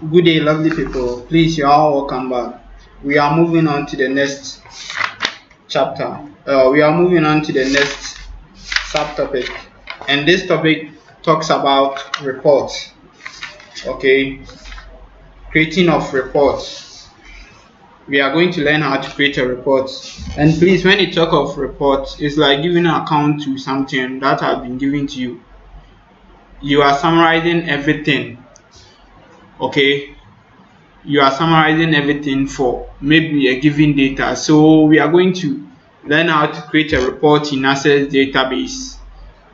Good day, lovely people. Please, you are all welcome back. We are moving on to the next chapter. We are moving on to the next subtopic, and this topic talks about reports. Okay, creating of reports. We are going to learn how to create a report. And please, when you talk of reports, it's like giving an account to something that has been given to you. You are summarizing everything. Okay, you are summarizing everything for maybe a given data. So we are going to learn how to create a report in Access Database,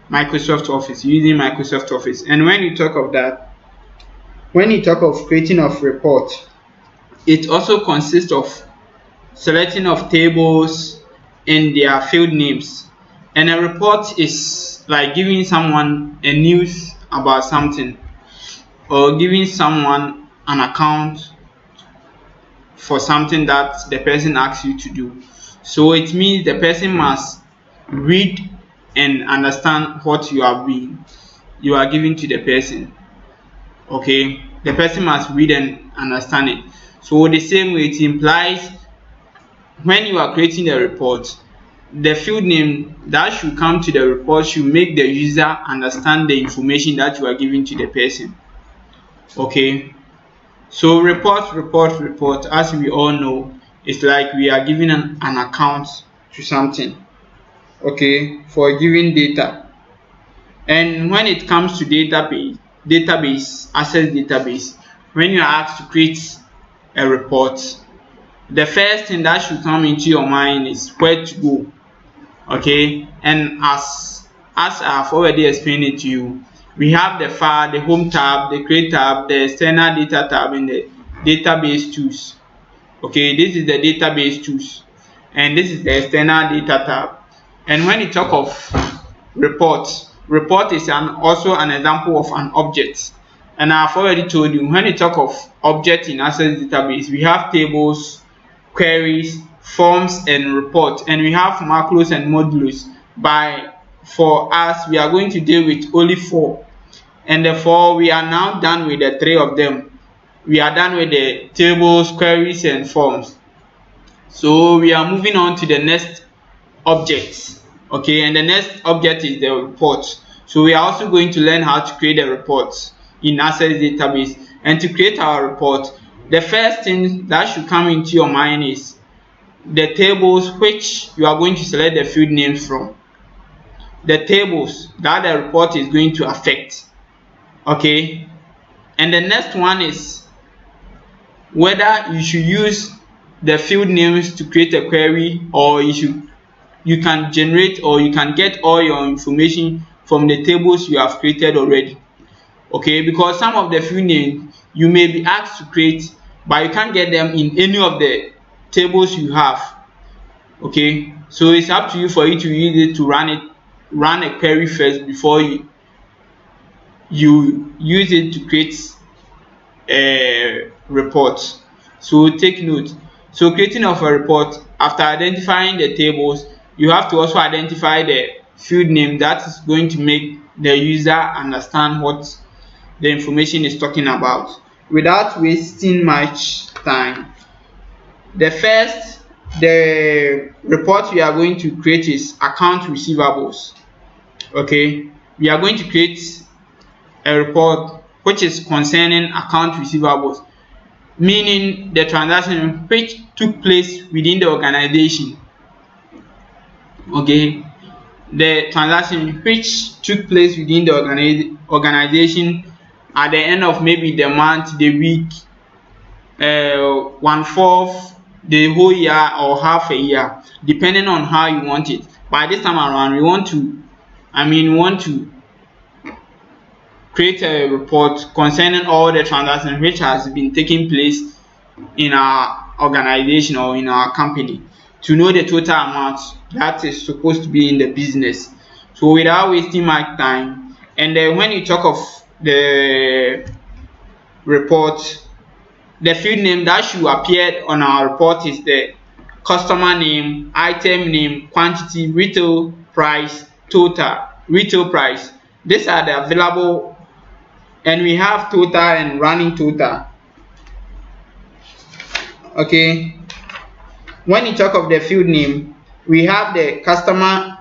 Microsoft Office, using Microsoft Office. And when you talk of that, when you talk of creating of report, it also consists of selecting of tables and their field names. And a report is like giving someone a news about something, or giving someone an account for something that the person asks you to do. So it means the person must read and understand what you are giving to the person. Okay, the person must read and understand it. So the same way, it implies when you are creating a report, the field name that should come to the report should make the user understand the information that you are giving to the person. Okay, so report, as we all know, is like we are giving an account to something, okay, for a given data. And when it comes to access database, when you are asked to create a report, the first thing that should come into your mind is where to go. Okay, and as I've already explained it to you, we have the file, the home tab, the create tab, the external data tab, and the database tools. Okay, this is the database tools, and this is the external data tab. And when you talk of report is also an example of an object. And I've already told you, when you talk of object in Access Database, we have tables, queries, forms, and reports, and we have macros and modules. For us, we are going to deal with only 4, and therefore we are now done with the 3 of them. We are done with the tables, queries, and forms. So we are moving on to the next object. Okay, and the next object is the report. So we are also going to learn how to create a report in Access Database. And to create our report, the first thing that should come into your mind is the tables which you are going to select the field names from, the tables that the report is going to affect. Okay, and the next one is whether you should use the field names to create a query, or you can generate, or you can get all your information from the tables you have created already. Okay, because some of the field names you may be asked to create, but you can't get them in any of the tables you have. Okay, so it's up to you for you to use it to run a query first before you use it to create a report. So take note. So creating of a report, after identifying the tables, you have to also identify the field name that is going to make the user understand what the information is talking about. Without wasting much time, the report we are going to create is account receivables. Okay, we are going to create a report which is concerning account receivables, meaning the transaction which took place within the organization. Okay, the transaction which took place within the organization at the end of maybe the month, the week, 1/4, the whole year, or half a year, depending on how you want it. By this time around, we want to create a report concerning all the transactions which has been taking place in our organization or in our company, to know the total amount that is supposed to be in the business. So without wasting my time, and then when you talk of the report, the field name that should appear on our report is the customer name, item name, quantity, retail price, total, retail price. These are the available, and we have total and running total. Okay, when you talk of the field name, we have the customer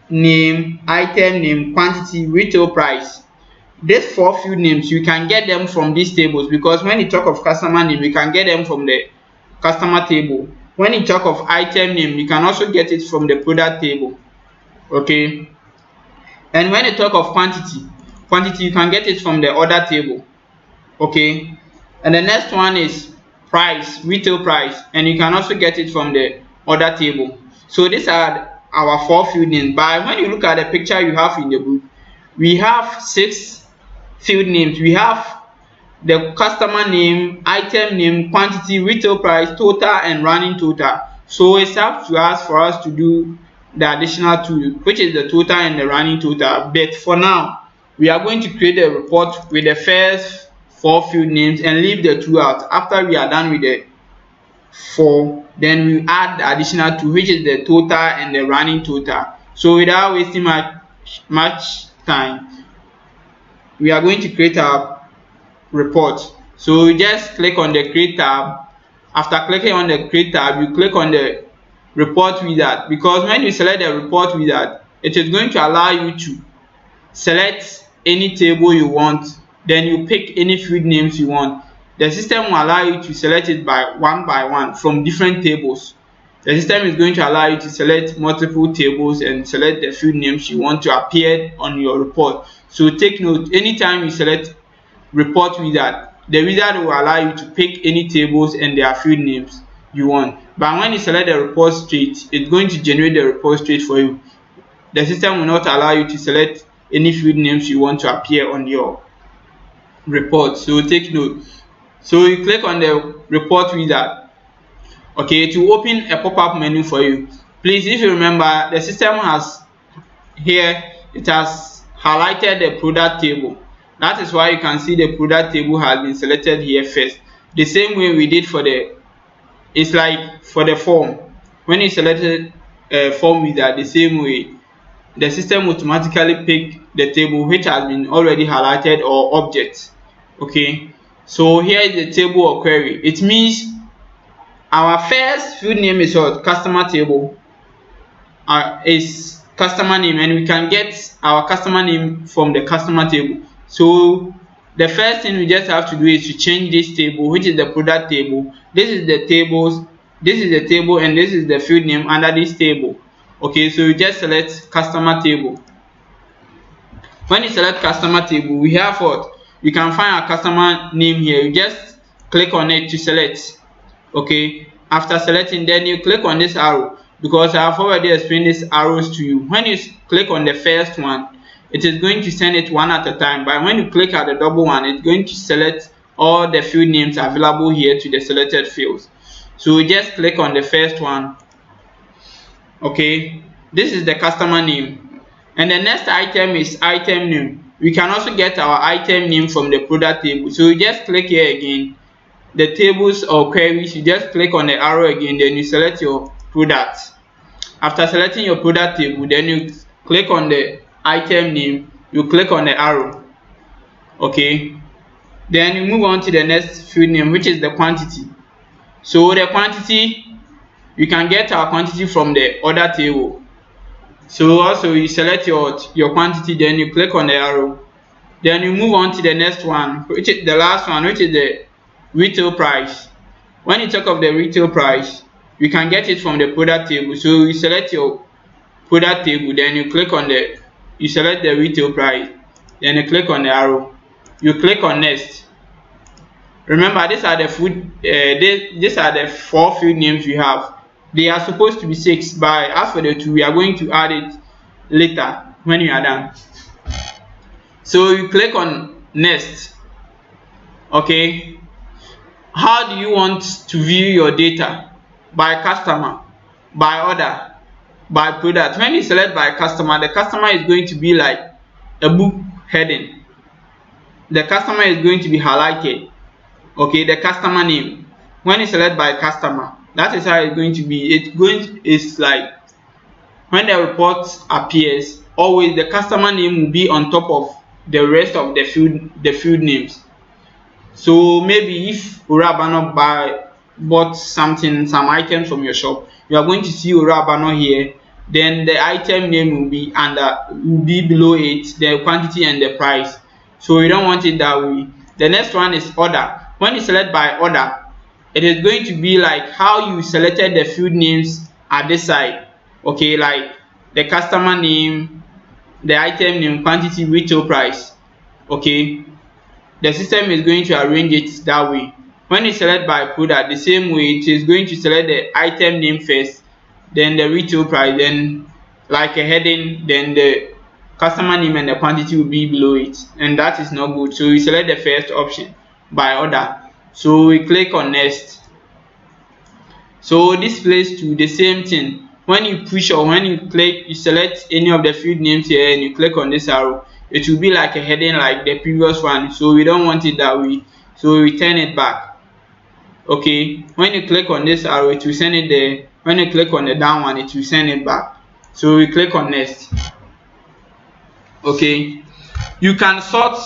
name, item name, quantity, retail price. These 4 field names, you can get them from these tables, because when you talk of customer name, you can get them from the customer table. When you talk of item name, you can also get it from the product table. Okay, and when you talk of quantity, you can get it from the order table. Okay, and the next one is price, retail price, and you can also get it from the order table. So these are our 4 field names. But when you look at the picture you have in the book, we have 6 field names. We have the customer name, item name, quantity, retail price, total, and running total. So it's up to us for us to do the additional 2, which is the total and the running total. But for now, we are going to create a report with the first 4 field names and leave the 2 out. After we are done with the 4, then we add the additional 2, which is the total and the running total. So without wasting much time, we are going to create our report. So you just click on the create tab. After clicking on the create tab, you click on the report wizard, because when you select the report wizard, it is going to allow you to select any table you want, then you pick any field names you want. The system will allow you to select it by one from different tables. The system is going to allow you to select multiple tables and select the field names you want to appear on your report. So take note, anytime you select report wizard, the wizard will allow you to pick any tables and their field names you want. But when you select the report straight, it's going to generate the report straight for you. The system will not allow you to select any field names you want to appear on your report. So take note. So you click on the report wizard. Okay, it will open a pop-up menu for you. Please, if you remember, the system has here, it has highlighted the product table. That is why you can see the product table has been selected here first. The same way we did for the, it's like for the form. When you selected form wizard, the same way, the system automatically pick the table which has been already highlighted or object. Okay, so here is the table or query. It means our first field name is what? Customer table. Is customer name, and we can get our customer name from the customer table. So the first thing we just have to do is to change this table, which is the product table. This is the tables, this is the table, and this is the field name under this table. Okay, so you just select customer table. When you select customer table, we have what? You can find our customer name here. You just click on it to select. Okay, after selecting, then you click on this arrow, because I have already explained these arrows to you. When you click on the first one, it is going to send it one at a time, but when you click at the double one, it's going to select all the field names available here to the selected fields. So we just click on the first one. Okay, this is the customer name, and the next item is item name. We can also get our item name from the product table. So you just click here again, the tables or queries, you just click on the arrow again, then you select your product. After selecting your product table, then you click on the item name, you click on the arrow. Okay, then you move on to the next field name, which is the quantity. So the quantity, you can get our quantity from the order table. So also you select your quantity, then you click on the arrow, then you move on to the next one, which is the last one, which is the retail price. When you talk of the retail price, you can get it from the product table. So you select your product table, then you click on you select the retail price, then you click on the arrow, you click on next. Remember, these are the these are the 4 field names we have. They are supposed to be 6, but as for the 2, we are going to add it later when you are done. So you click on next. Okay, how do you want to view your data? By customer, by order, by product. When you select by customer, the customer is going to be like a book heading. The customer is going to be highlighted. Okay, the customer name. When you select by customer, that is how it's going to be. It's like when the report appears, always the customer name will be on top of the rest of the field names. So maybe if Urabano buy bought some items from your shop, you are going to see Orabano here. Then the item name will be below it, the quantity and the price. So you don't want it that way. The next one is order. When you select by order, it is going to be like how you selected the field names at this side. Okay, like the customer name, the item name, quantity, retail price. Okay, the system is going to arrange it that way. When you select by product, the same way, it is going to select the item name first, then the retail price, then like a heading, then the customer name and the quantity will be below it, and that is not good. So we select the first option by order. So we click on next. So this plays to the same thing. When you push or when you click, you select any of the field names here and you click on this arrow, it will be like a heading like the previous one. So we don't want it that way. So we turn it back. Okay, when you click on this arrow, it will send it there. When you click on the down one, it will send it back. So we click on next. Okay, you can sort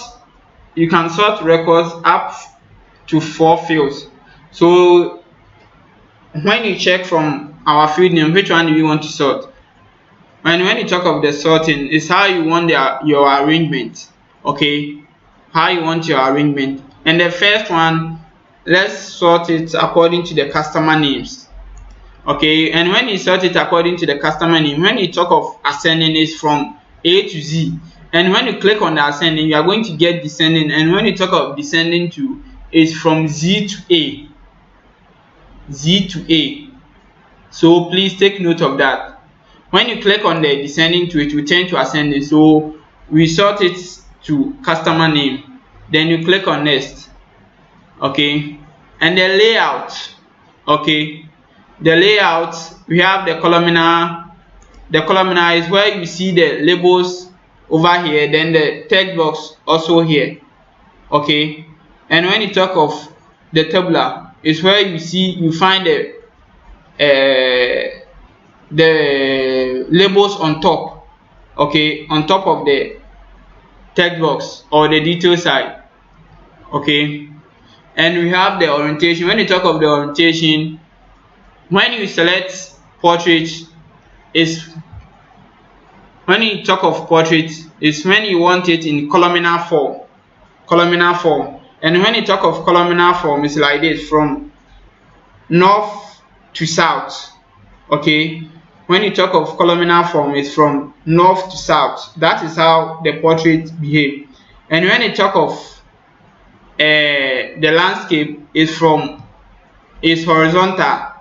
records up to 4 fields. So when you check from our field name, which one do you want to sort? And when you talk of the sorting, it's how you want your arrangement. Okay, how you want your arrangement. And the first one, let's sort it according to the customer names. Okay, and when you sort it according to the customer name, when you talk of ascending, is from A to Z. And when you click on the ascending, you are going to get descending. And when you talk of descending to, is from Z to A. Z to A. So please take note of that. When you click on the descending to, it will turn to ascending. So we sort it to customer name. Then you click on next. Okay, and the layout. Okay, the layout, we have the columnar. The columnar is where you see the labels over here, then the text box also here. Okay, and when you talk of the tabular, is where you find the labels on top. Okay, on top of the text box or the detail side. Okay, and we have the orientation. When you talk of the orientation, when you select portrait, is when you talk of portrait, is when you want it in columnar form. And when you talk of columnar form, it's like this, from north to south. Okay, when you talk of columnar form, it's from north to south. That is how the portrait behave. And when you talk of the landscape, is horizontal.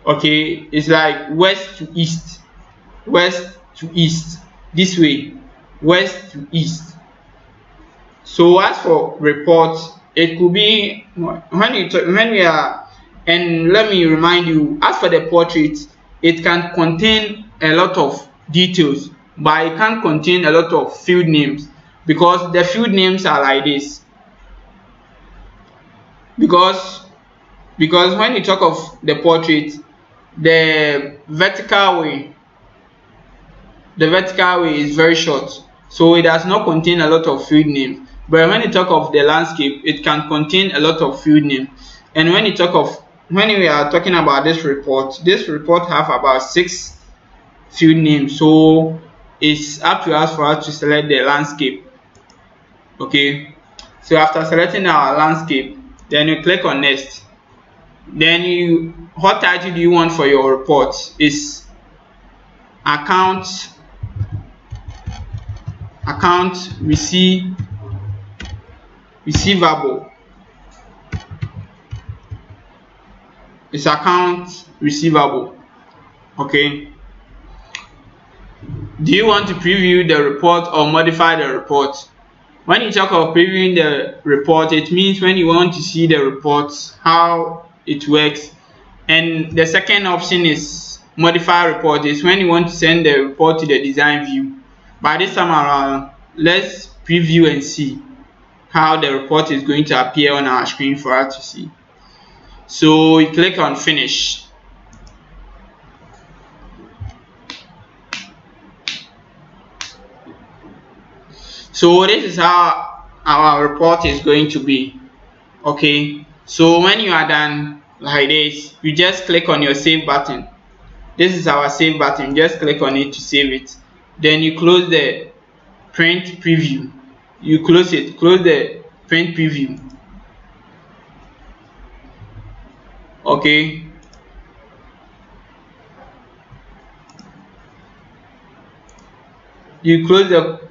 Okay, it's like west to east, this way, west to east. So as for report, it could be when we are, and let me remind you, as for the portrait, it can contain a lot of details, but it can't contain a lot of field names, because the field names are like this. Because when you talk of the portrait, the vertical way is very short, so it does not contain a lot of field names. But when you talk of the landscape, it can contain a lot of field names. And when we are talking about this report have about 6 field names. So it's up to us for us to select the landscape. Okay, so after selecting our landscape, then you click on next. Then what title do you want for your report? Is account receivable. It's account receivable. Okay, do you want to preview the report or modify the report? When you talk of previewing the report, it means when you want to see the report, how it works. And the second option is modify report, is when you want to send the report to the design view. By this time around, let's preview and see how the report is going to appear on our screen for us to see. So you click on finish. So this is how our report is going to be. Okay, so when you are done, like this. You just click on your save button. This is our save button. Just click on it to save it. Then you close the print preview. You close it. Close the print preview. Okay. You close the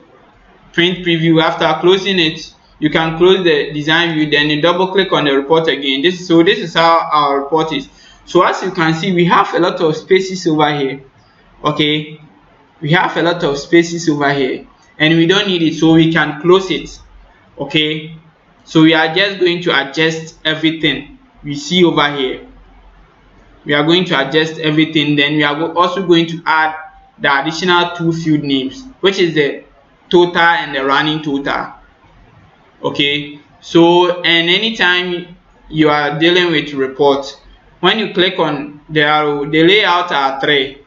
print preview. After closing it, you can close the design view. Then you double click on the report again. This is how our report is. So as you can see, we have a lot of spaces over here. Okay, we have a lot of spaces over here, and we don't need it, so we can close it. Okay, so we are just going to adjust everything we see over here. We are going to adjust everything. Then we are also going to add the additional two field names, which is the total and the running total. Okay, so and anytime you are dealing with report, when you click on the arrow, the layout are three.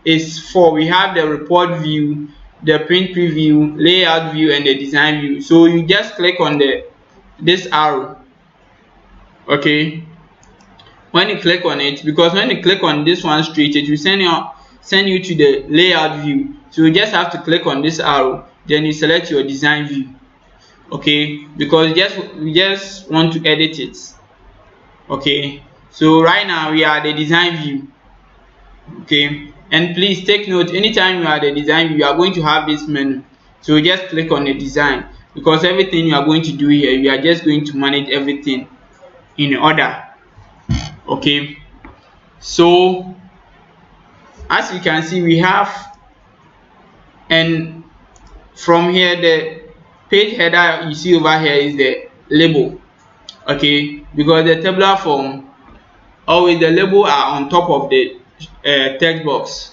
It's four. We have the report view, the print preview, layout view, and the design view. So you just click on this arrow. Okay, when you click on it, because when you click on this one straight, it will send you to the layout view. So you just have to click on this arrow, then you select your design view. Okay, because we just want to edit it. Okay, so right now we are the design view. Okay, and please take note, anytime you are the design view, you are going to have this menu. So just click on the design, because everything you are going to do here, we are just going to manage everything in order. Okay, so as you can see, we have, and from here the page header you see over here is the label. Okay, because the tabular form, always the label are on top of the text box.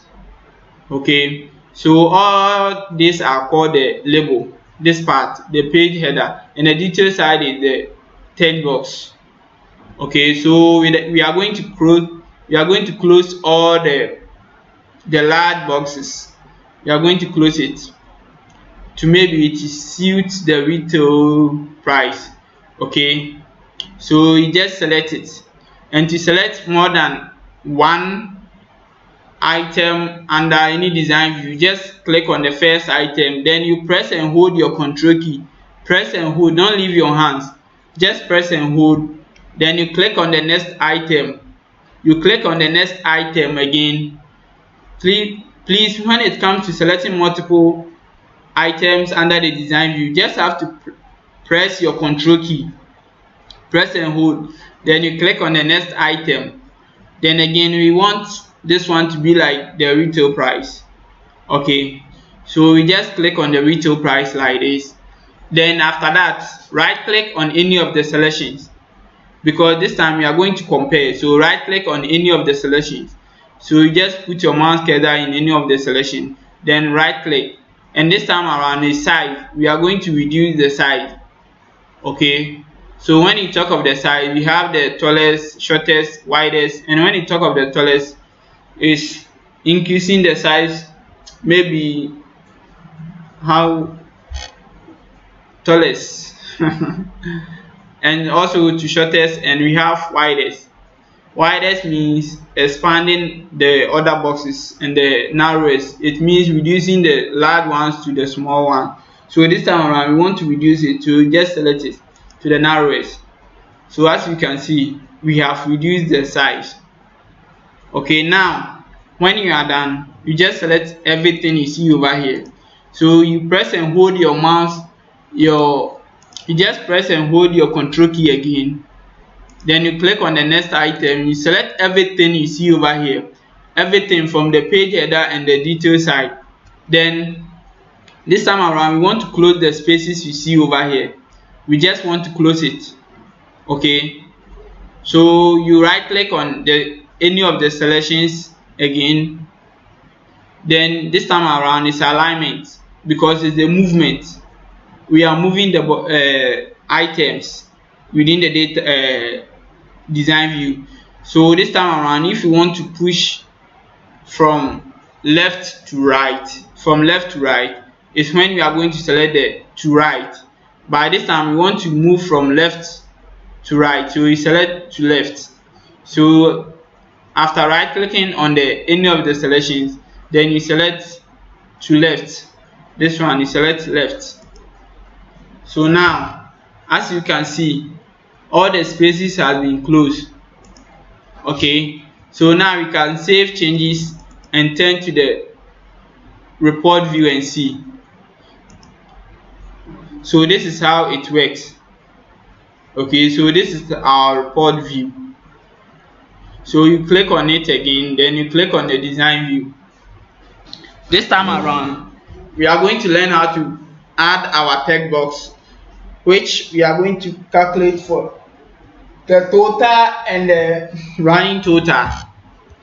Okay, so all these are called the label. This part, the page header, and the detail side is the text box. Okay, so we are going to close all the large boxes. We are going to close it to maybe it suits the retail price. Okay, so you just select it, and to select more than one item under any design view, just click on the first item, then you press and hold your control key. Press and hold, don't leave your hands, just press and hold. Then you click on the next item. You click on the next item again. Please, when it comes to selecting multiple items under the design view, you just have to press your control key, press and hold, then you click on the next item. Then again, we want this one to be like the retail price. Okay, so we just click on the retail price like this. Then after that, right click on any of the selections, because this time we are going to compare. So right click on any of the selections. So you just put your mouse cursor in any of the selection, then right click, and this time around the size, we are going to reduce the size. Okay, so when you talk of the size, we have the tallest, shortest, widest, and when you talk of the tallest, is increasing the size, maybe how tallest and also to shortest, and we have widest. Widest means expanding the other boxes, and the narrowest, it means reducing the large ones to the small one. So this time around, we want to reduce it, to just select it to the narrowest. So as you can see, we have reduced the size. Okay, now when you are done, you just select everything you see over here. So you press and hold your mouse, you just press and hold your control key again. Then you click on the next item. You select everything you see over here, everything from the page header and the detail side. Then this time around, we want to close the spaces you see over here. We just want to close it. Okay, so you right click on any of the selections again. Then this time around is alignment, because it's the movement. We are moving the items within the data design view. So this time around, if you want to push from left to right, is when you are going to select the to right. By this time, we want to move from left to right, so you select to left. So after right clicking on any of the selections, then you select to left. This one you select left. So now, as you can see, all the spaces have been closed. Okay, so now we can save changes and turn to the report view and see. So this is how it works. Okay, so this is our report view. So you click on it again, then you click on the design view. This time around, we are going to learn how to add our text box, which we are going to calculate for the total and the running total.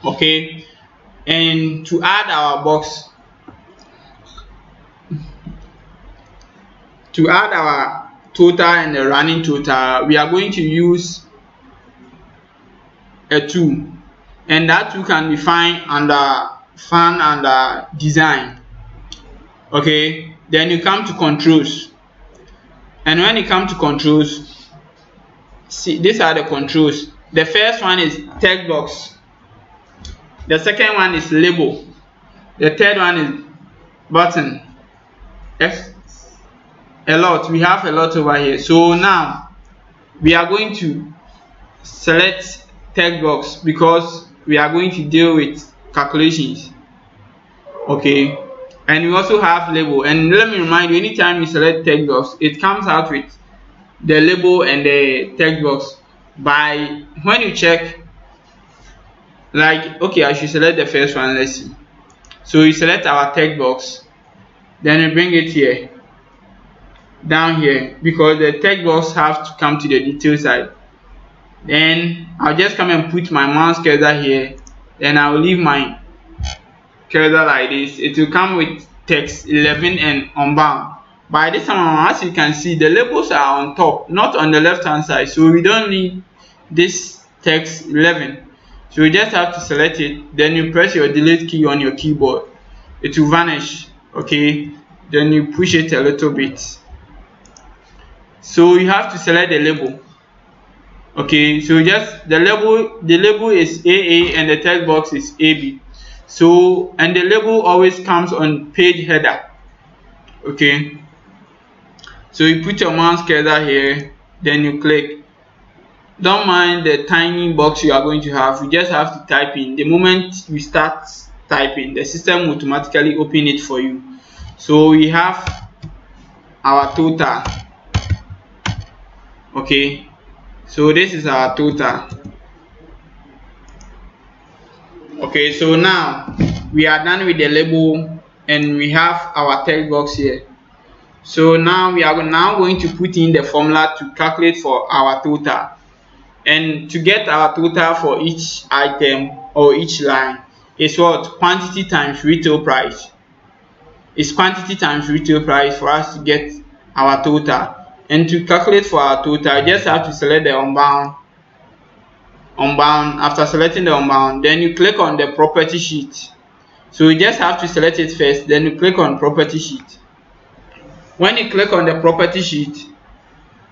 Okay, and to add our box, to add our total and the running total, we are going to use a tool, and that tool can be found under Fund under Design. Okay, then you come to Controls, and when you come to Controls, see, these are the controls. The first one is text box, the second one is label, the third one is button. A lot, we have a lot over here. So now we are going to select text box because we are going to deal with calculations. Okay, and we also have label. And let me remind you, anytime you select text box, it comes out with the label and the text box. By when you check, like, okay, I should select the first one. Let's see. So you select our text box, then you bring it here, down here, because the text box have to come to the detail side. Then I'll just come and put my mouse cursor here, then I'll leave my cursor like this. It will come with text 11 and unbound. By this time, as you can see, the labels are on top, not on the left hand side, so we don't need this text 11. So you just have to select it, then you press your delete key on your keyboard. It will vanish. Okay, then you push it a little bit. So you have to select the label. Okay, so just the label is AA and the text box is AB. So, and the label always comes on page header. Okay, so you put your mouse cursor here, then you click. Don't mind the tiny box you are going to have, you just have to type in. The moment you start typing, the system will automatically open it for you. So we have our total. Okay, so this is our total. Okay, so now we are done with the label and we have our text box here. So now we are now going to put in the formula to calculate for our total. And to get our total for each item or each line is what? Quantity times retail price. It's quantity times retail price for us to get our total. And to calculate for our total, you just have to select the unbound. After selecting the unbound, then you click on the property sheet. So you just have to select it first, then you click on property sheet. When you click on the property sheet,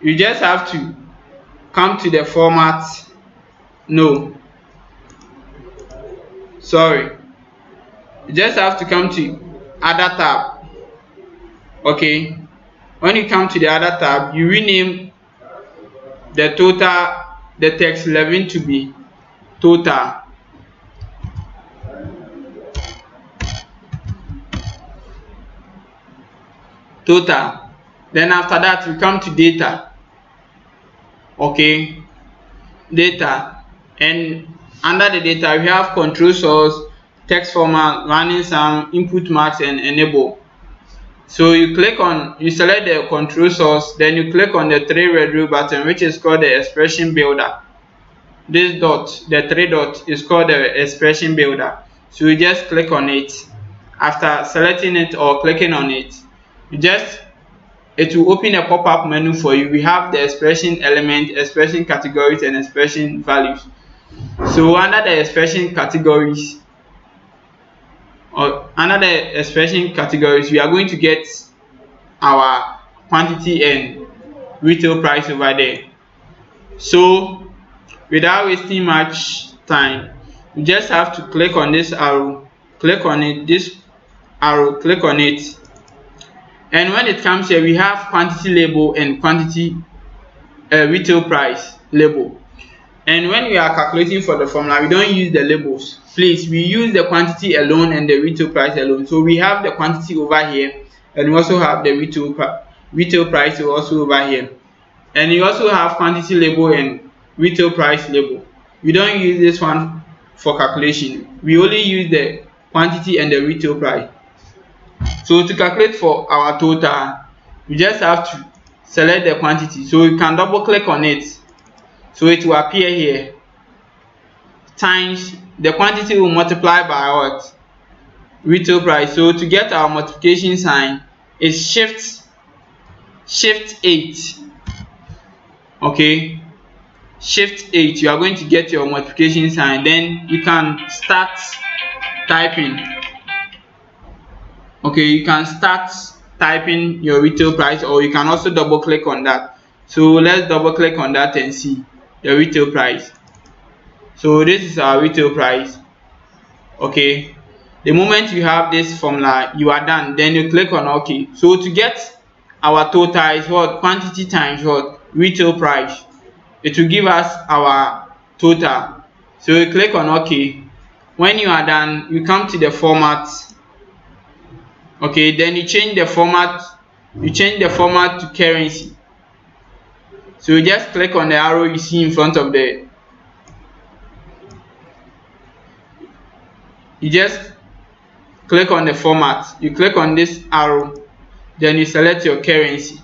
you just have to come to the format. No, sorry, you just have to come to other tab. Okay, when you come to the other tab, you rename the total, the text 11 to be total. Then after that we come to data. Okay, data, and under the data we have control source, text format, running sum, input marks, and enable. So you select the control source, then you click on the three red blue button, which is called the expression builder. This dot, the three dot, is called the expression builder. So you just click on it. After selecting it or clicking on it, it will open a pop-up menu for you. We have the expression element, expression categories, and expression values. So under the expression categories, we are going to get our quantity and retail price over there. So without wasting much time, you just have to click on this arrow, click on it, this arrow, click on it, and when it comes here, we have quantity label and quantity retail price label. And when we are calculating for the formula, we don't use the labels. Please, we use the quantity alone and the retail price alone. So we have the quantity over here, and we also have the retail price also over here. And you also have quantity label and retail price label. We don't use this one for calculation. We only use the quantity and the retail price. So to calculate for our total, we just have to select the quantity. So you can double click on it. So it will appear here. Times the quantity will multiply by what? Retail price. So to get our multiplication sign is shift 8. Okay, shift 8. You are going to get your multiplication sign. Then you can start typing. Okay, you can start typing your retail price, or you can also double click on that. So let's double click on that and see the retail price. So this is our retail price. Okay, the moment you have this formula, you are done. Then you click on OK. So to get our total is what? Quantity times what? Retail price. It will give us our total. So you click on OK. When you are done, you come to the format. Okay, then you change the format. You change the format to currency. So you just click on the arrow you see in front of the. You just click on the format. You click on this arrow, then you select your currency.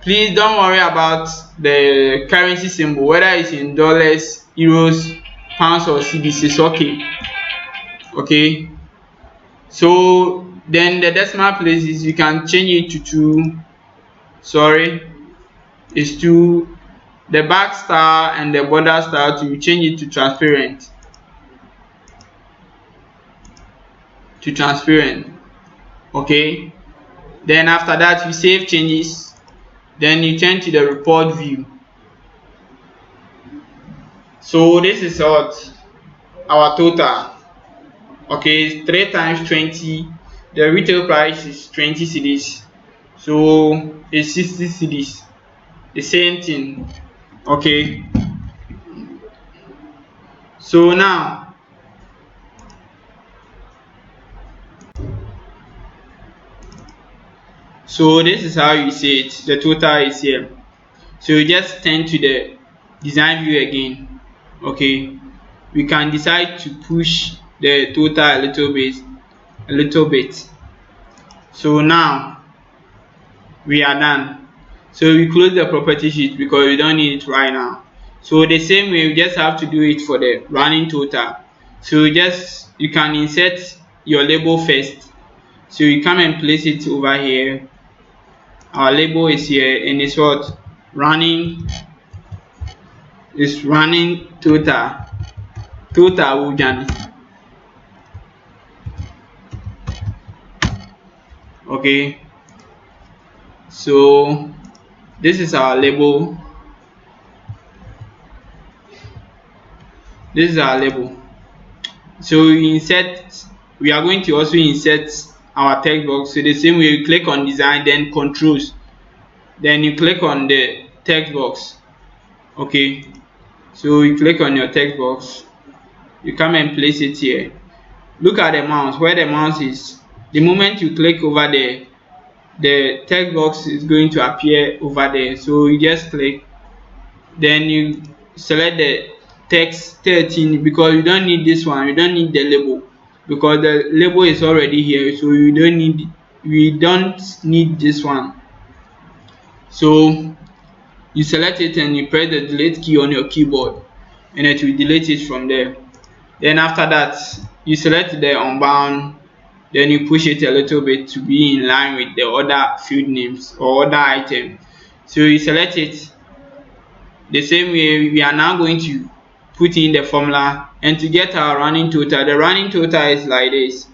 Please don't worry about the currency symbol, whether it's in dollars, euros, pounds, or cedis. It's okay. Okay. So then the decimal places, you can change it to 2. Sorry, it's 2. The back star and the border star, to change it to transparent. Okay, then after that you save changes, then you turn to the report view. So this is what our total. Okay, 3 times 20. The retail price is 20 cedis, so it's 60 cedis. The same thing. Okay, so now this is how you see it. The total is here. So you just turn to the design view again. Okay, we can decide to push the total a little bit. So now we are done. So we close the property sheet because we don't need it right now. So the same way, we just have to do it for the running total. So you can insert your label first. So you come and place it over here. Our label is here, and it's what? Running. It's running total Ujani. Okay, so this is our label. So we are going to also insert our text box. So the same way, you click on design, then controls, then you click on the text box. Okay, so you click on your text box, you come and place it here. Look at the mouse, where the mouse is. The moment you click over there, the text box is going to appear over there. So you just click, then you select the text 13, because you don't need this one. You don't need the label, because the label is already here. So we don't need this one. So you select it and you press the delete key on your keyboard, and it will delete it from there. Then after that, you select the unbound, then you push it a little bit to be in line with the other field names or other item. So you select it. The same way, we are now going to put in the formula, and to get our running total, the running total is like this: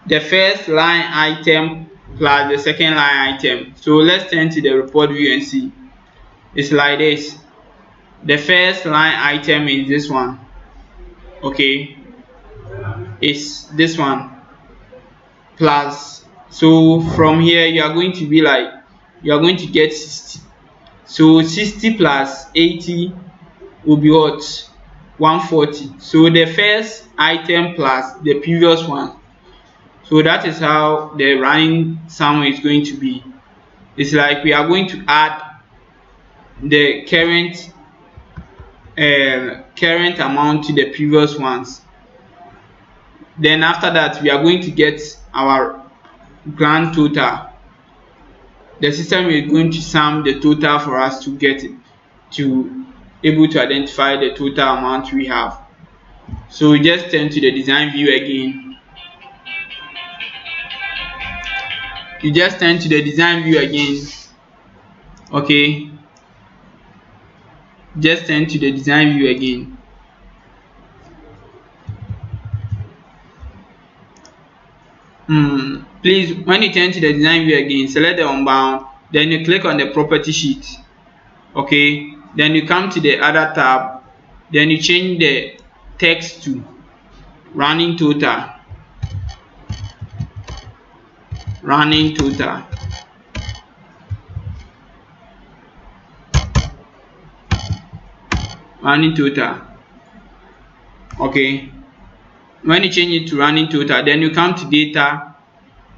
the first line item plus the second line item. So let's turn to the report view and see. It's like this. The first line item is this one. Okay, it's this one plus. So from here you are going to be like, you are going to get 60. So 60 plus 80 will be what? 140. So the first item plus the previous one. So that is how the running sum is going to be. It's like we are going to add the current amount to the previous ones. Then after that, we are going to get our grand total. The system is going to sum the total for us to get it, to able to identify the total amount we have. So we just turn to the design view again. You just turn to the design view again. Okay, just turn to the design view again. Please, when you turn to the design view again, select the unbound, then you click on the property sheet. Okay, then you come to the other tab, then you change the text to running total. Running total. Running total. Okay, when you change it to running total, then you come to data.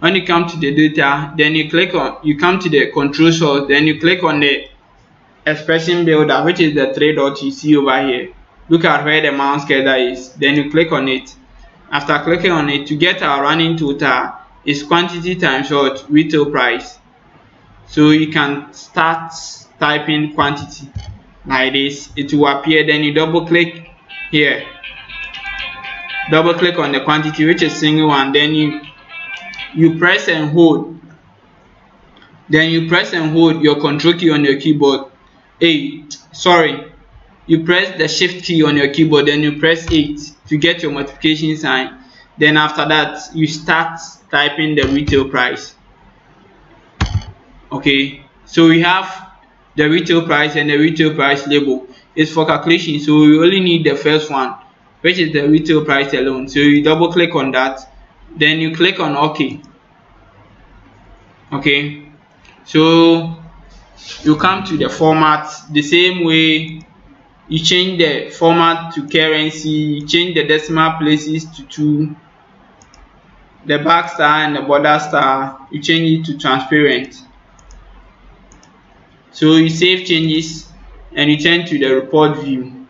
When you come to the data, then you come to the control source, then you click on the expression builder, which is the three dots you see over here. Look at where the mouse cursor is, then you click on it. After clicking on it, to get our running total is quantity times what? Retail price. So you can start typing quantity like this, it will appear. Then you double click here, double click on the quantity, which is single one, then you press and hold, then you press and hold your control key on your keyboard. You press the shift key on your keyboard, then you press 8 to get your multiplication sign. Then after that, you start typing the retail price. Okay, so we have the retail price and the retail price label. It's for calculation, so we only need the first one, which is the retail price alone. So you double click on that, then you click on OK. Okay, so you come to the format the same way. You change the format to currency, you change the decimal places to 2, the back star and the border star, you change it to transparent. So you save changes and you turn to the report view.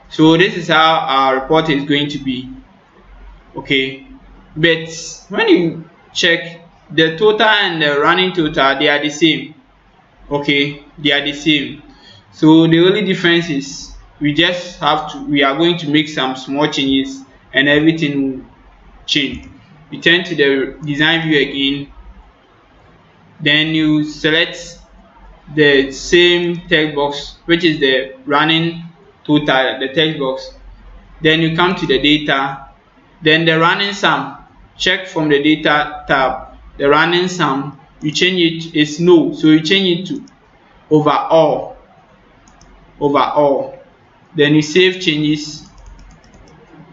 So this is how our report is going to be. Okay, but when you check the total and the running total, they are the same. Okay, they are the same. So the only difference is we are going to make some small changes and everything will change. You turn to the design view again, then you select the same text box, which is the running total, the text box. Then you come to the data, then the running sum, check from the data tab, the running sum, you change it, is no, so you change it to overall. Then you save changes,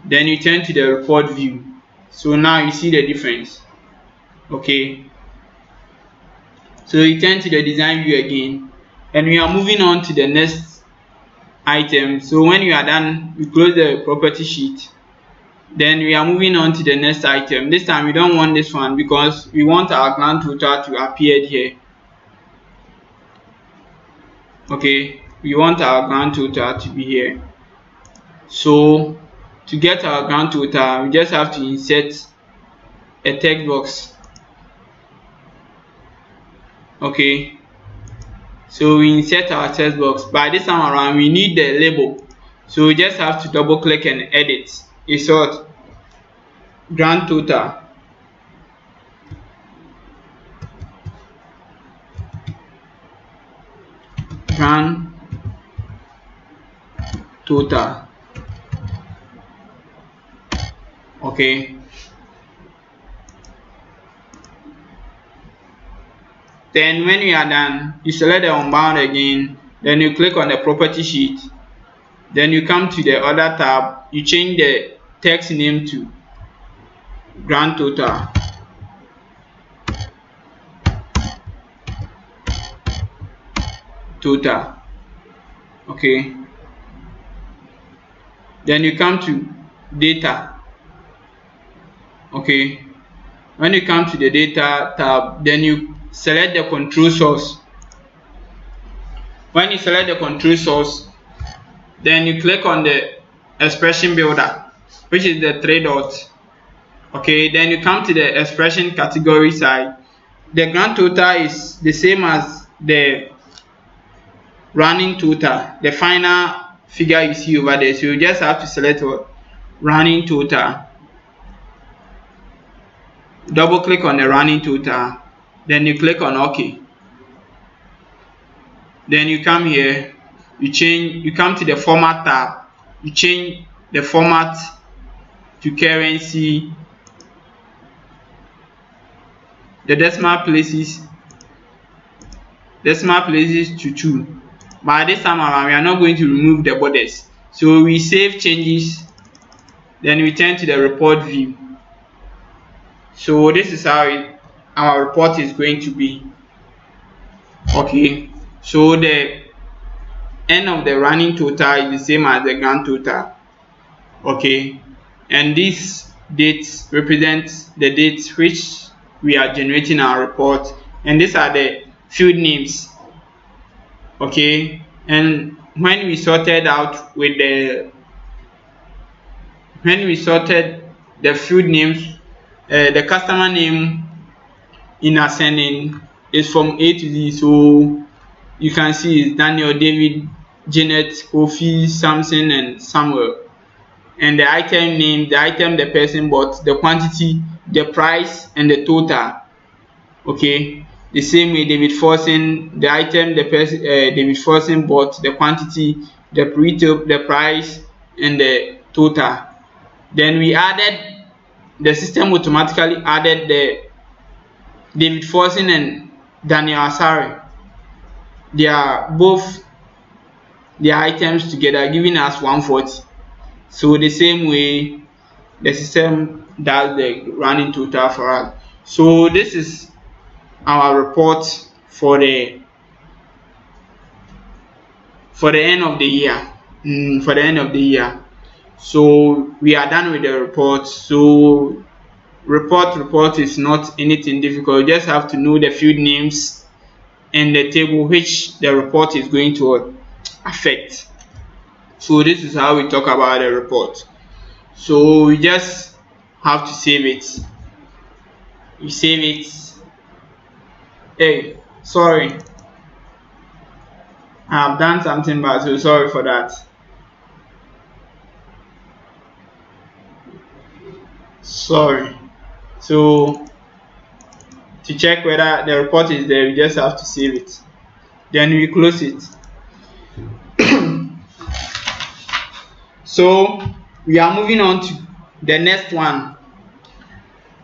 then you turn to the report view. So now you see the difference. Okay, so you turn to the design view again, and we are moving on to the next item. So when you are done, we close the property sheet, then we are moving on to the next item. This time we don't want this one because we want our grand total to appear here. Okay, we want our grand total to be here. So to get our grand total, we just have to insert a text box. Okay, so we insert our text box. By this time around, we need the label, so we just have to double click and edit. It's what? Grand total. Grand total. Okay, then when we are done, you select the unbound again, Then you click on the property sheet. Then you come to the other tab. You change the text name to grand total. Okay. Then you come to data. Okay. When you come to the data tab, then you select the control source. When you select the control source, then you click on the expression builder, which is the three dots. Okay, then you come to the expression category side. The grand total is the same as the running total, the final figure you see over there. So you just have to select what? Running total. Double click on the running total, then you click on OK. Then you come here, you come to the format tab, you change the format to currency, the decimal places to 2. But this time around, we are not going to remove the borders. So we save changes, then we turn to the report view. So this is how our report is going to be. Okay, so the end of the running total is the same as the grand total. Okay, and these dates represent the dates which we are generating our report, and these are the field names. Okay, and when we sorted the field names, the customer name in ascending is from A to Z. So you can see it's Daniel, David, Janet, Kofi, Samson, and Samuel. And the item name, the item the person bought, the quantity, the price, and the total. Okay, the same way David Forson, the item the person David Forson bought, the quantity, the retail, the price, and the total. Then the system automatically added the David Forson and Daniel Asare. They are both their items together, giving us 140. So the same way the system does the running total for us. So this is our report for the end of the year. So we are done with the report. So report is not anything difficult. You just have to know the field names and the table which the report is going to affect. So this is how we talk about the report. So we just have to save it. You save it. Hey, sorry, I have done something bad, so sorry for that. Sorry. So to check whether the report is there, we just have to save it. Then we close it. So we are moving on to the next one,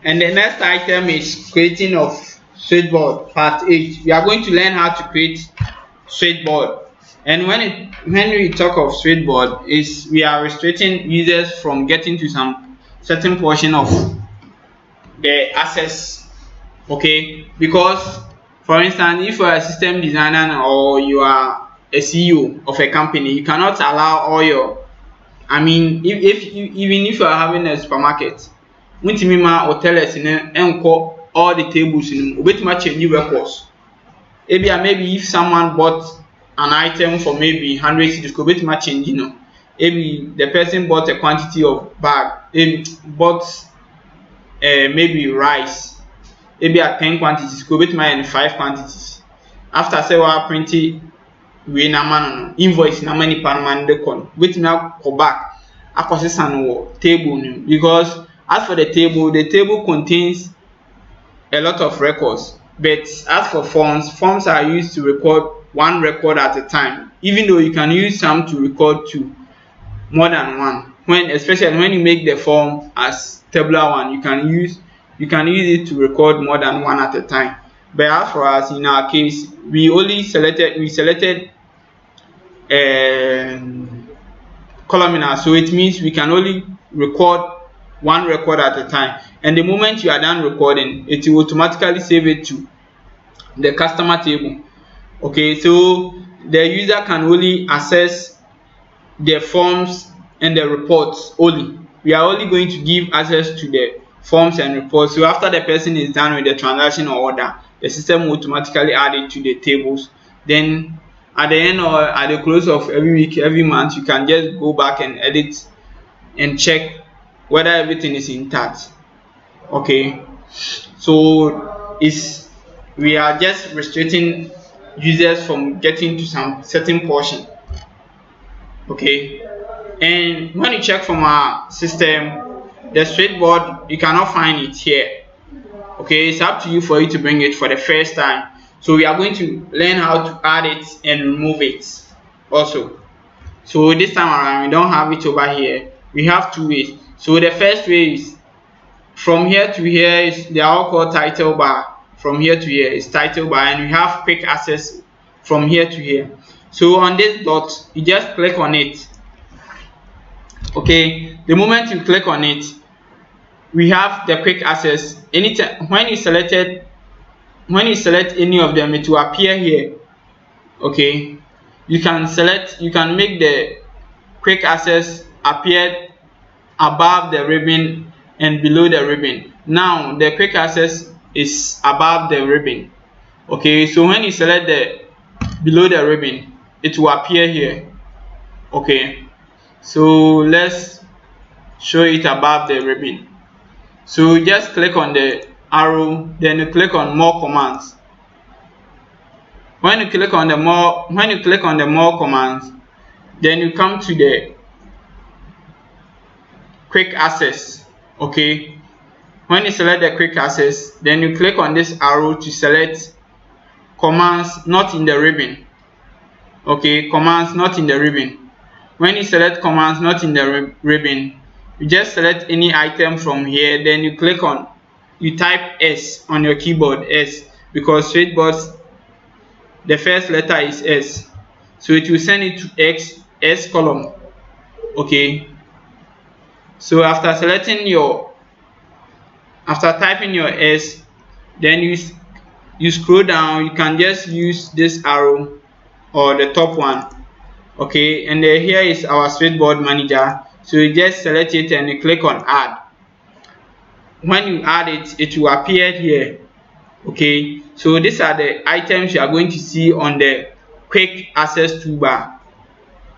and the next item is creating of Switchboard part 8. We are going to learn how to create Switchboard. And when we talk of Switchboard, is we are restricting users from getting to some certain portion of the access. Okay, because for instance, if you are a system designer or you are a CEO of a company, you cannot allow all your, even if you are having a supermarket, wuntimi ma hotels enko all the tables obetuma change records. Maybe if someone bought an item for maybe 100 cedis, obetuma change, maybe the person bought a quantity of bag, bought maybe rice, maybe at 10 quantities, obetuma and 5 quantities. After several printing we na invoice na many pan de kon obetuma go back akosesa no table, because as for the table contains a lot of records, but as for forms are used to record one record at a time, even though you can use some to record more than one. Especially when you make the form as tabular one, you can use it to record more than one at a time. But as for us, in our case, we selected columnar, so it means we can only record one record at a time, and the moment you are done recording, it will automatically save it to the customer table. Okay, so the user can only access the forms and the reports only. We are only going to give access to the forms and reports. So after the person is done with the transaction or order, the system will automatically add it to the tables. Then at the end or at the close of every week, every month, you can just go back and edit and check whether everything is intact. Okay, so we are just restricting users from getting to some certain portion. Okay, and when you check from our system, the switchboard, you cannot find it here. Okay, it's up to you for you to bring it for the first time. So we are going to learn how to add it and remove it also. So this time around, we don't have it over here. We have two ways. So the first way is from here to here, they are all called title bar. From here to here is title bar, and we have quick access from here to here. So on this dot, you just click on it. Okay, the moment you click on it, we have the quick access. Anytime when you select any of them, it will appear here. Okay, you can make the quick access appear above the ribbon and below the ribbon. Now the quick access is above the ribbon. Okay, so when you select the below the ribbon, it will appear here. Okay, so let's show it above the ribbon. So just click on the arrow, then you click on more commands. When you click on the more commands, then you come to the quick access. Okay, when you select the quick access, then you click on this arrow to select commands not in the ribbon. Okay, commands not in the ribbon. When you select commands not in the ribbon, you just select any item from here, then you type S on your keyboard, S, because Switchboard's the first letter is S, so it will send it to S column. Okay, so after typing your S, then you scroll down. You can just use this arrow or the top one. Okay, and here is our Switchboard manager, so you just select it and you click on add. When you add it, it will appear here. Okay, so these are the items you are going to see on the quick access toolbar.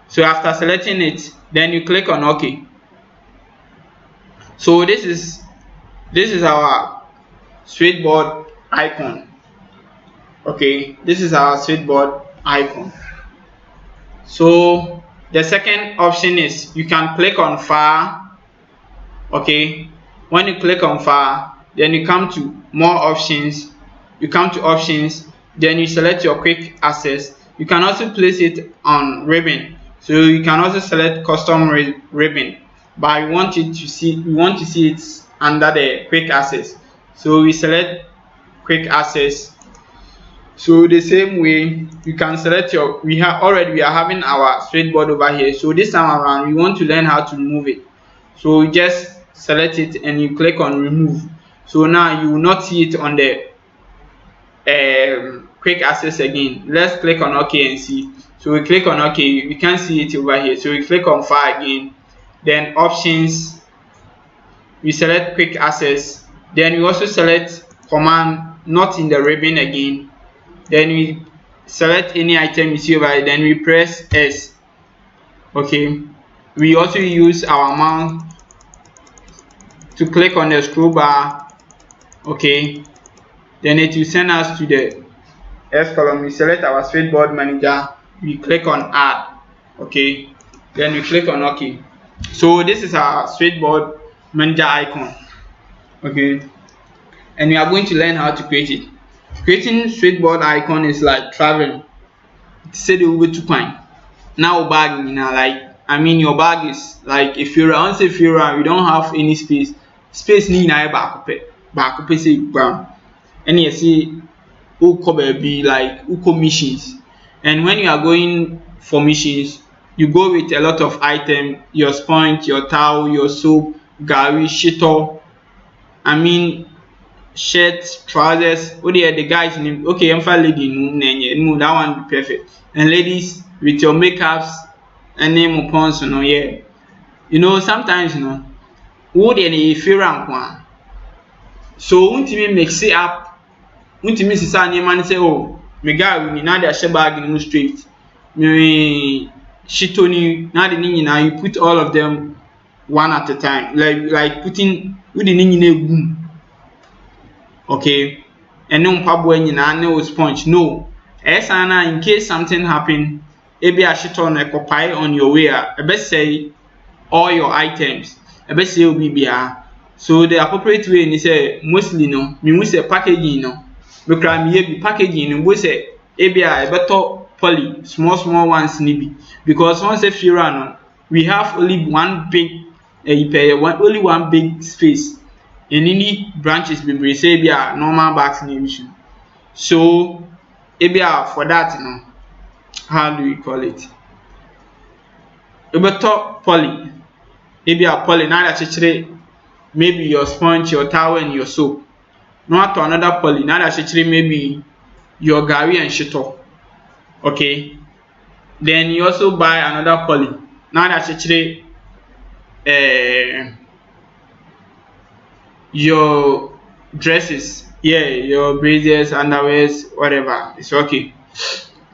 So after selecting it, then you click on OK. So this is our Switchboard icon. Okay, this is our Switchboard icon. So the second option is you can click on file. Okay, when you click on file, then you come to more options. You come to options, then you select your quick access. You can also place it on ribbon, so you can also select custom ribbon, but we want to see it under the quick access, so we select quick access. So the same way you can select we are having our Switchboard over here. So this time around, we want to learn how to remove it, so you just select it and you click on remove. So now you will not see it on the quick access again. Let's click on OK and see. So we click on OK, we can't see it over here, so we click on file again, then options, we select quick access, then we also select command not in the ribbon again, then we select any item you see over here, then we press S. Okay, we also use our mouse to click on the scroll bar. Okay, then it will send us to the S column. We select our Switchboard manager, we click on add. Okay, then we click on OK. So this is our Switchboard manager icon. Okay, and we are going to learn how to create it. Creating Switchboard icon is like traveling. Say the way to find. Now bag, your bag is like if you're you don't have any space need back up say brown. And you see uko baby like uko missions, and when you are going formations. You go with a lot of items, your sponge, your towel, your soap, gari, shito, I mean shirts, trousers. Oh yeah, the guys in okay, I'm for lady no, that one be perfect. And ladies with your makeups and name upon so no yeah. You know sometimes who dey feel rank one. So wontumi mix it up, wontumi sisa nneɛma no sɛ oh me guy ni na de ahyɛ bag no mu straight. Me shito ni na de ne nyinaa you put all of them one at a time like putting wode ne nyinaa egum. Okay, ɛne mpaboa nyinaa ne wo sponge no. Ɛsan na in case something happen, ebi ashito no ɛkɔpae on your way a ɛbɛsɛe all your items. Ɛbɛsɛe obi biara. So the appropriate way ni say mostly no me hu sɛ packaging no me kra me yɛ bi packaging no bo sɛ ebi a ɛbɛtɔ poly small ones ni bi because once say fira no we have only one big only one big space and any branches bebree sɛ ebi a normal bags ni use. So ebi a for that how do we call it, ɛbɛtɔ poly ebi a poly na akyekyere maybe your sponge, your towel and your soap. Not to another poly na akyekyere maybe your gari and shito. Okay, then you also buy another poly na akyekyere your dresses, yeah, your blazers, underwears, whatever, it's okay.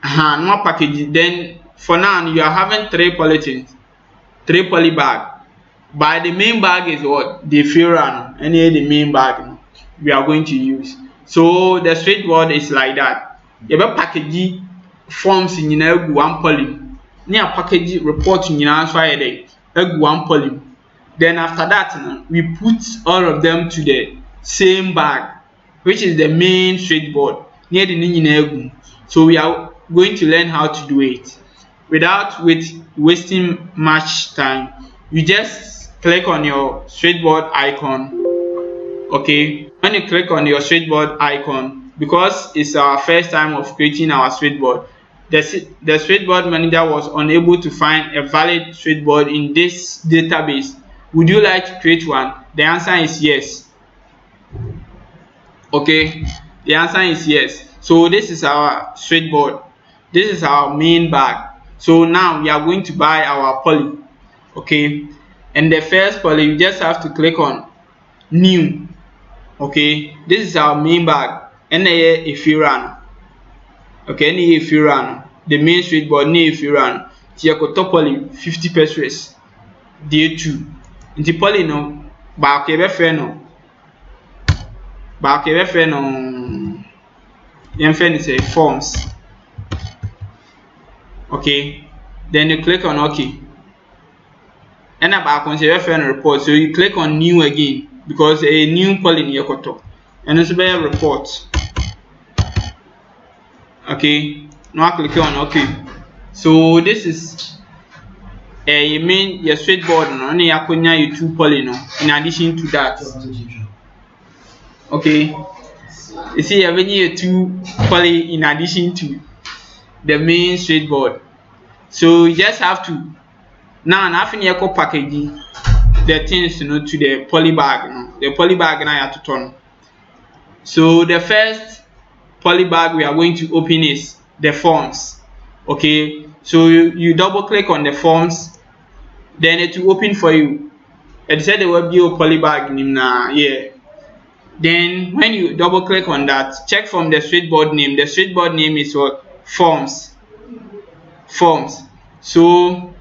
No package. Then for now you are having three polythenes, three poly bag. But the main bag is what the Fira, any the main bag we are going to use. So the Switchboard is like that. You have a package forms in one poly. Near package report in one poly. Then after that, we put all of them to the same bag, which is the main Switchboard near the Ninja. So we are going to learn how to do it without wasting much time. You just click on your Switchboard icon. Okay, when you click on your Switchboard icon, because it's our first time of creating our Switchboard, the Switchboard manager was unable to find a valid Switchboard in this database. Would you like to create one? The answer is yes. Okay, the answer is yes. So this is our Switchboard. This is our main bag. So now we are going to buy our poly. Okay, and the first poly you just have to click on new. Okay, this is our main bag and if you run, okay, if you run the main Switchboard, if you run top poly 50 pesos day 2 into poly no back ebe fe no say forms. Okay, then you click on OK. And about consider report, so you click on new again because a new poly in your koto and it's a report. Okay, now click on OK. So this is you mean your Switchboard no only yakonya you two poly no in addition to that. Okay, you see you need two poly in addition to the main Switchboard. So you just have to now nothing you package the things to the poly bag. The poly bag now you have to turn. So the first poly bag we are going to open is the forms. Okay, so you double click on the forms, then it will open for you. It said there will be a poly bag yeah. Then when you double click on that, check from the Switchboard name. The Switchboard name is what? Forms. So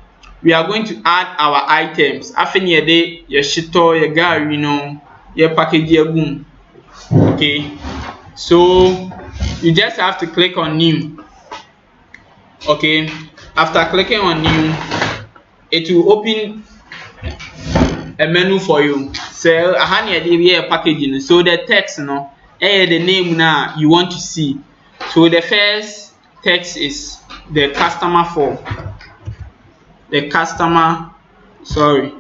we are going to add our items. After your day, your shito, your gari, your package, your boom. Okay, so you just have to click on new. Okay, after clicking on new, it will open a menu for you. So packaging. So the text the name now you want to see. So the first text is the customer form. The customer form.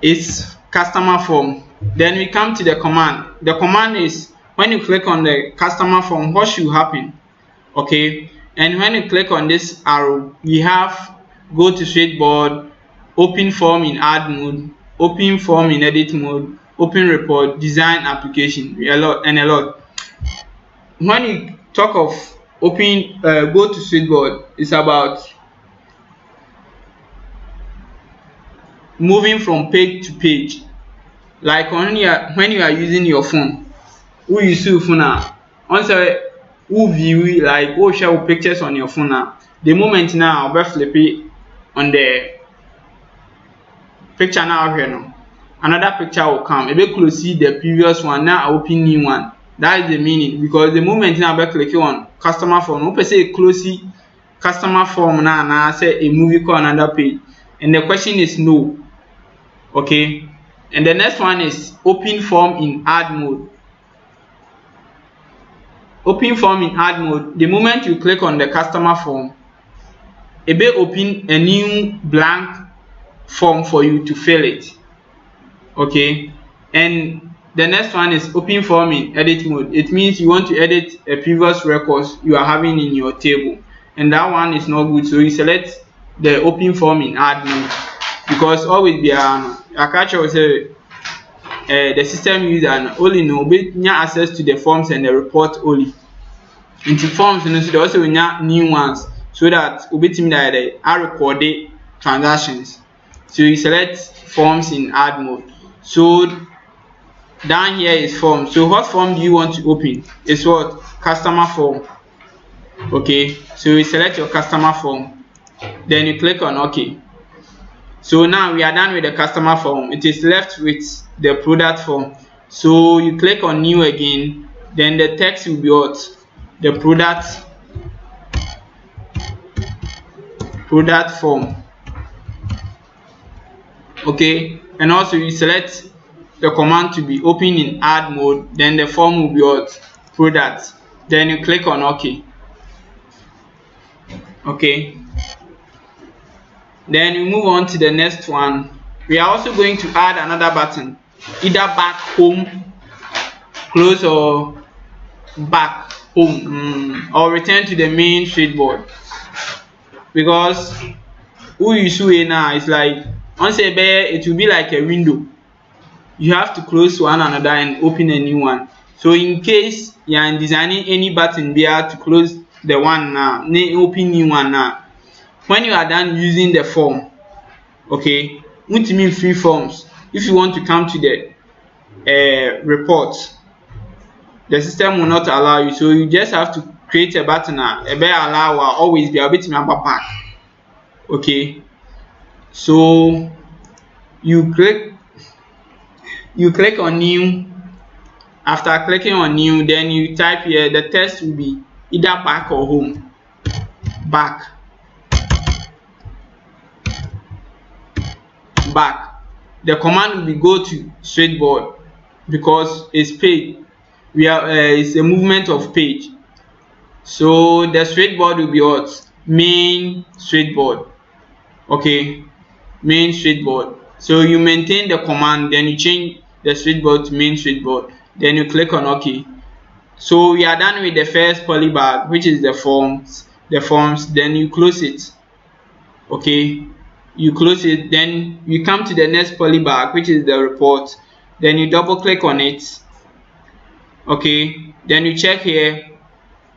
is customer form. Then we come to the command. The command is when you click on the customer form, what should happen? Okay, and when you click on this arrow, we have go to Switchboard, open form in add mode, open form in edit mode, open report, design application, a lot. When you talk of open go to Switchboard, it's about moving from page to page. Like when you are using your phone, who use your phone now? Once who view like who share pictures on your phone now. The moment now I'll flip it on the picture now here now. Another picture will come. Maybe close see the previous one. Now I open new one. That is the meaning, because the moment now I click on customer form, open say close see customer form now say a movie call another page. And the question is no. Okay. And the next one is open form in add mode. Open form in add mode. The moment you click on the customer form, it will open a new blank form for you to fill it. Okay. And the next one is open form in edit mode. It means you want to edit a previous records you are having in your table, and that one is not good. So you select the open form in add mode, because always be a catch will say the system user only know access to the forms and the report only. Into forms, you know, so they also will new ones, so that ubetimi that they are recorded transactions. So you select forms in add mode. So down here is form. So what form do you want to open? It's what? Customer form. Okay, so you select your customer form, then you click on OK. So now we are done with the customer form. It is left with the product form. So you click on new again, then the text will be what? The product form. Okay, and also you select the command to be open in add mode, then the form will be what? Product. Then you click on OK. Okay, then we move on to the next one. We are also going to add another button, either back home, close, or back home, or return to the main Switchboard. Because who you see now is like once a bear, it will be like a window. You have to close one another and open a new one. So in case you are designing any button there to close the one now, open new one now. When you are done using the form, okay, what mean free forms. If you want to come to the report, the system will not allow you. So you just have to create a button. A bear allow always be a bit back. Okay, so you click on new. After clicking on new, then you type here, the text will be either back or home. Back. The command will be go to Switchboard, because it's page. It's a movement of page. So the Switchboard will be what? Main Switchboard. Okay, main Switchboard. So you maintain the command, then you change the Switchboard to main Switchboard, then you click on OK. So we are done with the first polybag, which is the forms, then you close it. Okay, you close it, then you come to the next polybag, which is the report, then you double click on it. Okay, then you check here,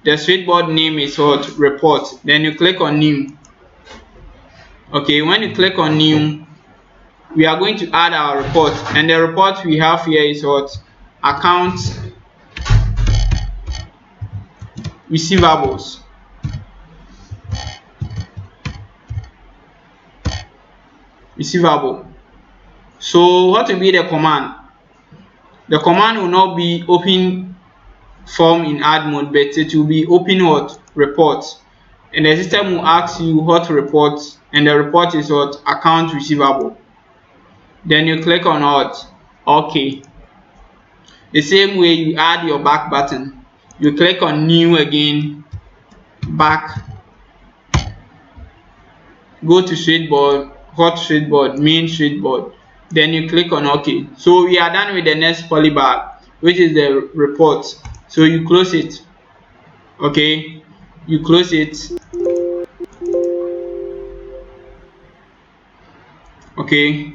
the Switchboard name is what? Report. Then you click on new. Okay, when you click on new, we are going to add our report, and the report we have here is what? Account receivables. Receivable. So what will be the command? The command will not be open form in add mode, but it will be open what? Report. And the system will ask you what report, and the report is what? Account receivable. Then you click on what? OK. The same way you add your back button. You click on new again, back, go to Switchboard, hot Switchboard, main Switchboard. then you click on OK. So we are done with the next polybag, which is the report. So you close it. Okay, you close it. Okay,